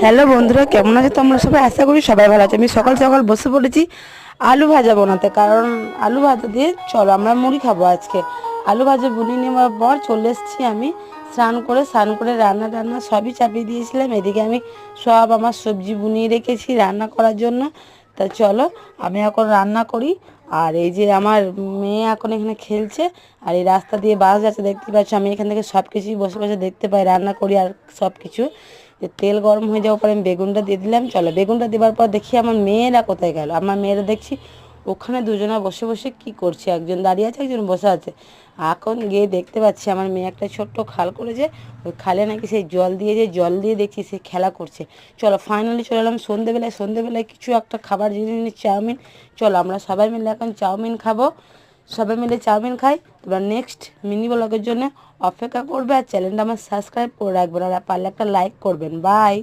Hello বন্ধুরা, কেমন আছো তোমরা সবাই? আশা করি সবাই ভালো আছে। আমি সকাল সকাল বসে পড়েছি আলু ভাজা বানাতে, কারণ আলু ভাজা দিয়ে চলো আমরা মুড়ি খাবো আজকে। আলু ভাজা বুনিয়ে নেওয়ার পর চলে এসেছি আমি স্নান করে রান্না টান্না সবই চাপিয়ে দিয়েছিলাম। এদিকে আমি সব আমার সবজি বুনিয়ে রেখেছি রান্না করার জন্য। তা চলো আমি এখন রান্না করি। আর এই যে আমার মেয়ে এখন এখানে খেলছে, আর এই রাস্তা দিয়ে বাস যাচ্ছে দেখতে পাচ্ছ। আমি এখান থেকে সব কিছুই বসে বসে দেখতে পাই, রান্না করি আর সব কিছু। যে তেল গরম হয়ে যাওয়ার পরে আমি বেগুনটা দিয়ে দিলাম। চলো বেগুনটা দেওয়ার পর দেখি আমার মেয়েরা কোথায় গেল। আমার মেয়েরা দেখছি ওখানে দুজনা বসে বসে কি করছে, একজন দাঁড়িয়ে আছে একজন বসে আছে। এখন গিয়ে দেখতে পাচ্ছি আমার মেয়ে একটা ছোট্ট খাল করেছে, ওই খালে নাকি সেই জল দিয়ে দেখছি সে খেলা করছে। চলো ফাইনালি চলে এলাম সন্ধেবেলায় কিছু একটা খাবার জিনিস চাউমিন। চলো আমরা সবাই মিলে এখন চাউমিন খাবো, সবাই মিলে চাউমিন খাই। তোমরা নেক্সট মিনি ব্লগের জন্য অপেক্ষা করবে, আর চ্যানেলটা আমার সাবস্ক্রাইব করে রাখবেন, আর পারলে একটা লাইক করবেন। বাই।